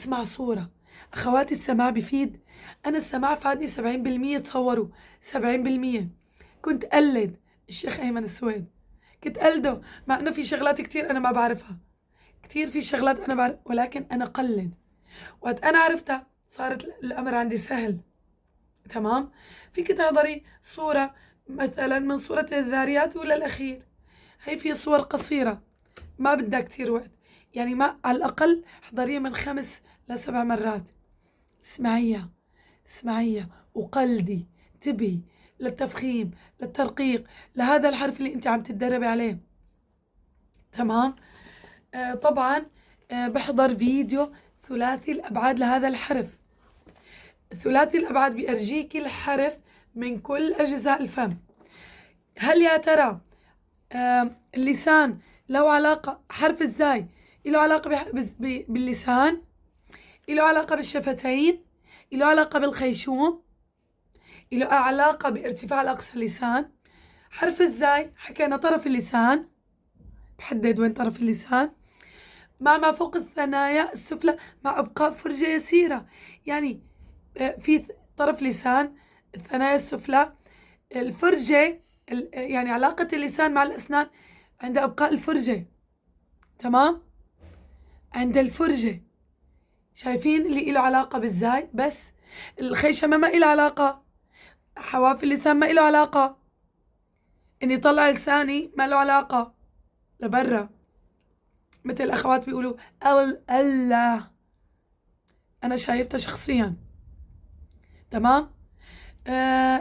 اسمع صورة. أخواتي السماع بفيد. أنا السماع فادني 70%. تصوروا 70%. كنت أقلد الشيخ أيمن السويد، كنت أقلده مع إنه في شغلات كتير أنا ما بعرفها، كتير في شغلات أنا بعرف، ولكن أنا قلد. وقت أنا عرفتها صارت الأمر عندي سهل. تمام. فيك تحضري صورة مثلا من صورة الذاريات ولا الأخير، هي في صور قصيرة ما بدها كتير وقت، يعني ما على الأقل احضريها من 5 ل7 مرات. اسمعيها، اسمعيها وقلدي، انتبهي للتفخيم، للترقيق، لهذا الحرف اللي انت عم تتدربي عليه. تمام. طبعا بحضر فيديو ثلاثي الأبعاد لهذا الحرف. ثلاثي الأبعاد بيرجيكي الحرف من كل أجزاء الفم. هل يا ترى اللسان له علاقة، حرف الزاي له علاقة باللسان، له علاقة بالشفتين، له علاقة بالخيشوم، له علاقة بارتفاع الأقصى اللسان. حرف الزاي حكينا طرف اللسان، بحدد وين طرف اللسان، مع ما فوق الثنايا السفلى مع إبقاء فرجة يسيرة. يعني في طرف لسان، الثنايا السفلى، الفرجة، يعني علاقة اللسان مع الأسنان عند إبقاء الفرجة. تمام. عند الفرجة شايفين اللي له علاقة بالزاي، بس الخيشمة ما له علاقة، حواف اللسان ما له علاقة، إني طلع لساني ما له علاقة لبرا، مثل الأخوات بيقولوا الله، أنا شايفتها شخصيا. تمام.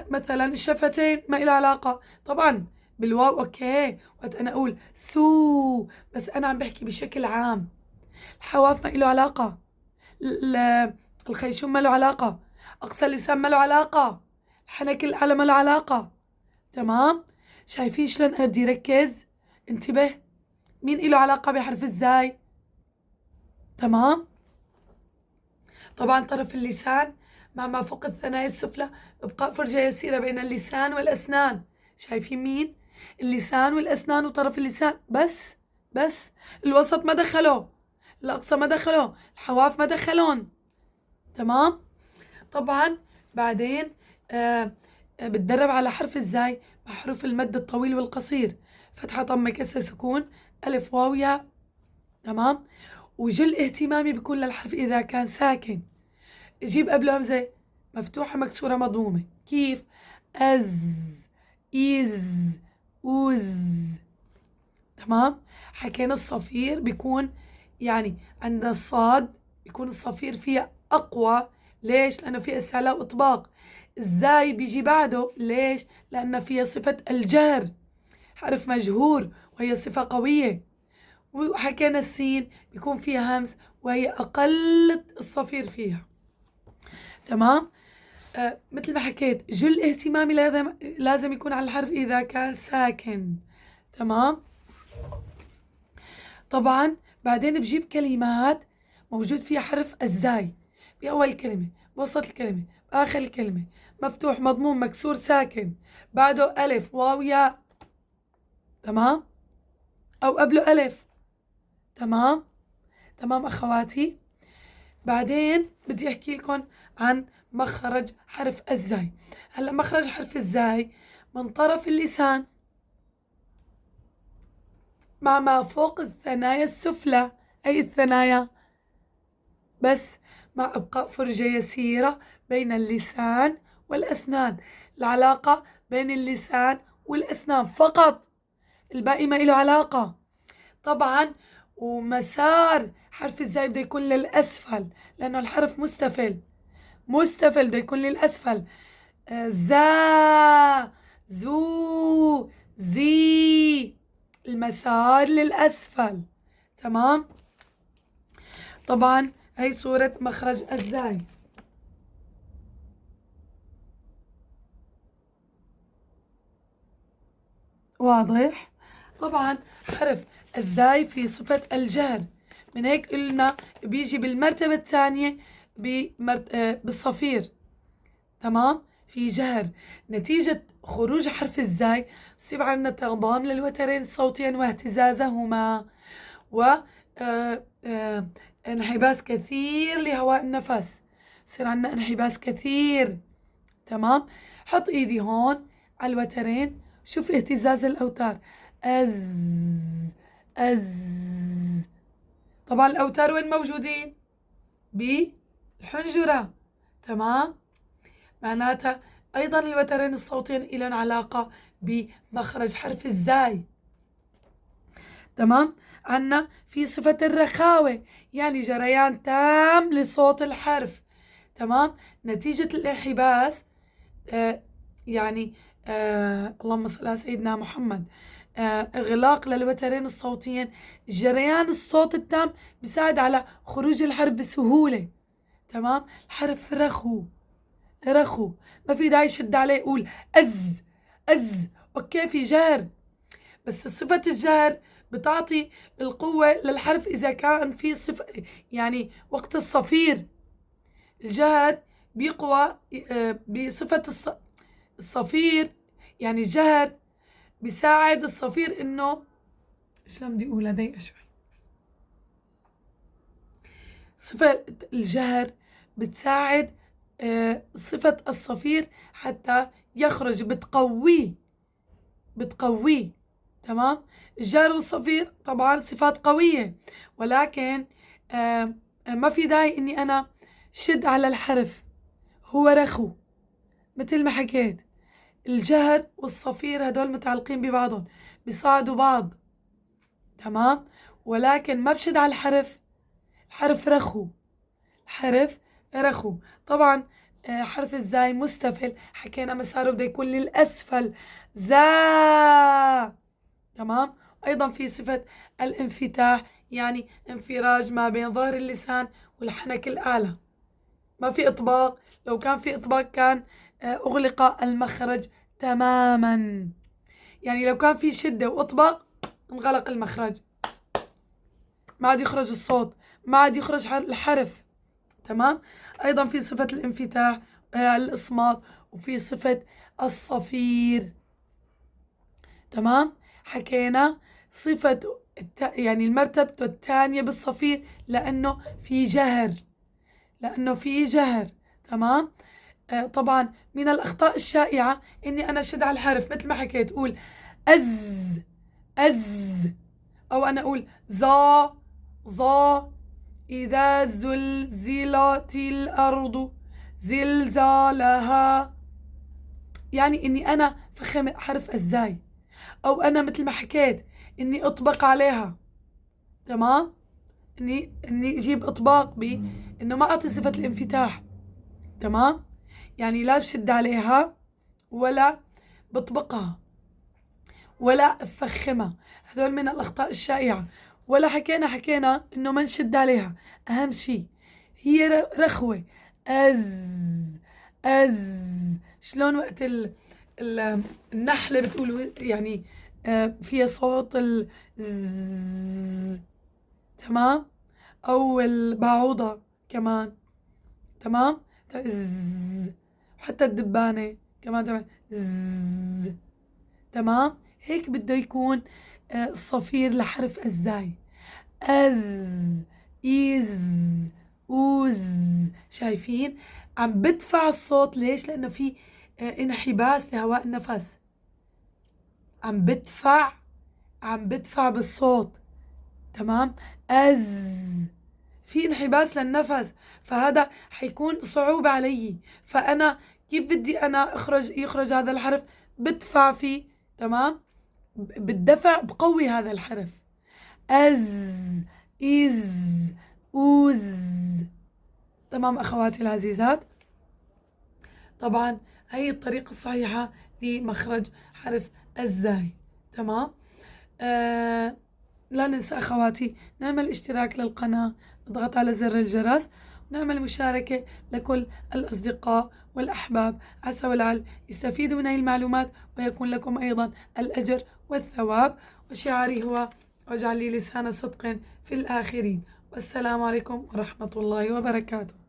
مثلا الشفتين ما إلها علاقة طبعا بالواو، اوكي وقت انا اقول سو، بس انا عم بحكي بشكل عام. الحواف ما له علاقة، الخيشوم ما له علاقة، اقصى اللسان ما له علاقة، الحنك الاعلى ما له علاقة. تمام. شايفين شلون انا بدي ركز؟ انتبه، مين له علاقة بحرف الزاي؟ تمام. طبعا طرف اللسان مع ما فوق الثنايا السفلى ابقاء فرجة يسيرة بين اللسان والأسنان. شايفين مين؟ اللسان والأسنان وطرف اللسان بس الوسط ما دخلوا، الأقصى ما دخلوا، الحواف ما دخلون. تمام. طبعا بعدين بتدرب على حرف الزاي مع حروف المد الطويل والقصير، فتحة ضمة كسر سكون ألف واو ياء. تمام. وجل اهتمامي بكل الحرف إذا كان ساكن جيب قبله همزة مفتوحة مكسورة مضمومة. كيف؟ أز، إز، أوز. تمام. حكينا الصفير بيكون يعني عندنا الصاد بيكون الصفير فيها أقوى. ليش؟ لأنه فيها استعلاء وإطباق. الزاي بيجي بعده. ليش؟ لأنه فيها صفة الجهر، حرف مجهور وهي صفة قوية. وحكينا السين بيكون فيها همس وهي أقل الصفير فيها. تمام. مثل ما حكيت جل اهتمامي لازم يكون على الحرف إذا كان ساكن. تمام. طبعا بعدين بجيب كلمات موجود فيها حرف الزاي بأول كلمة، بوسط الكلمة، بآخر الكلمة، مفتوح مضموم مكسور ساكن، بعده ألف واو ياء. تمام. أو قبله ألف. تمام. تمام أخواتي. بعدين بدي أحكي لكم عن مخرج حرف الزاي. هلا مخرج حرف الزاي من طرف اللسان مع ما فوق الثنايا السفلى، أي الثنايا بس، مع إبقاء فرجة يسيرة بين اللسان والأسنان. العلاقة بين اللسان والأسنان فقط، الباقي ما له علاقة. طبعا ومسار حرف الزاي بده يكون للأسفل لأنه الحرف مستفل بده يكون للأسفل. زا، زو، زي، المسار للأسفل. تمام. طبعا هي صورة مخرج الزاي. واضح؟ طبعا حرف الزاي في صفة الجهر، من هيك قلنا بيجي بالمرتبة الثانية بالصفير. تمام. في جهر نتيجة خروج حرف الزاي يصيب عنا تضام للوترين الصوتيين واهتزازهما و انحباس كثير لهواء النفس، يصير عندنا انحباس كثير. تمام. حط ايدي هون على الوترين، شوف اهتزاز الاوتار. از از. طبعا الاوتار وين موجودين؟ بالحنجرة. تمام. معناتها ايضا الوترين الصوتيين لهم علاقة بمخرج حرف الزاي. تمام. عنا في صفة الرخاوة، يعني جريان تام لصوت الحرف. تمام. نتيجة الانحباس يعني اللهم صل على سيدنا محمد، إغلاق للوترين الصوتيين، جريان الصوت التام بيساعد على خروج الحرف بسهولة. تمام. الحرف رخو، رخو، ما في داعي يشد عليه يقول أز أز. أوكي، في جهر، بس صفة الجهر بتعطي القوة للحرف إذا كان في صفة، يعني وقت الصفير الجهر بيقوى بصفة الصفير، يعني الجهر بيساعد الصفير إنه شلون بدي أقولها ضيقة شوي. صفة الجهر بتساعد صفة الصفير حتى يخرج، بتقويه. تمام. الجهر والصفير طبعا صفات قوية، ولكن ما في داعي إني أنا شد على الحرف، هو رخو. مثل ما حكيت، الجهر والصفير هدول متعلقين ببعضهم، بيساعدوا بعض. تمام. ولكن ما بشد على الحرف، الحرف رخو، الحرف رخو. طبعا حرف الزاي مستفل، حكينا مساره بده يكون للأسفل، زا. تمام. أيضا في صفة الانفتاح، يعني انفراج ما بين ظهر اللسان والحنك الأعلى، ما في إطباق. لو كان في إطباق كان أغلق المخرج تماما، يعني لو كان في شدة وإطباق انغلق المخرج، ما عاد يخرج الصوت، ما عاد يخرج الحرف. تمام. أيضا في صفة الانفتاح الإصمات، وفي صفة الصفير. تمام. حكينا صفة يعني المرتبة الثانية بالصفير لأنه في جهر، لأنه في جهر. تمام. طبعا من الأخطاء الشائعة إني أنا شد على الحرف، مثل ما حكيت أقول أز أز، أو أنا أقول ظا ظا. إذا زلزلت الأرض زلزالها، يعني إني أنا فخم حرف الزاي، أو أنا مثل ما حكيت إني أطبق عليها. تمام. إني أجيب إطباق إنه ما أعطي صفة الانفتاح. تمام. يعني لا بشد عليها ولا بطبقها ولا أفخمها، هذول من الأخطاء الشائعة. ولا حكينا إنه ما نشد عليها، أهم شيء هي رخوة. أز أز. شلون وقت النحلة بتقول، يعني فيها صوت تمام. أو البعوضة كمان. تمام. حتى الدبانة كمان تمام. تمام. هيك بده يكون الصفير لحرف الزاي. أز إز أوز. شايفين؟ عم بدفع الصوت. ليش؟ لأنه في انحباس لهواء النفس. عم بدفع بالصوت. تمام. أز، في انحباس للنفس، فهذا حيكون صعوبة علي. فأنا كيف بدي أنا يخرج هذا الحرف؟ بدفع فيه. تمام. بالدفع بقوي هذا الحرف. أز إز أوز. تمام أخواتي العزيزات. طبعا هي الطريقة الصحيحة لمخرج حرف الزاي. تمام. لا ننسى أخواتي نعمل اشتراك للقناة، نضغط على زر الجرس، ونعمل مشاركة لكل الأصدقاء والأحباب، عسى ولعل يستفيدوا من هذه المعلومات ويكون لكم أيضا الأجر والثواب. وشعاري هو واجعل لي لسان صدق في الآخرين. والسلام عليكم ورحمة الله وبركاته.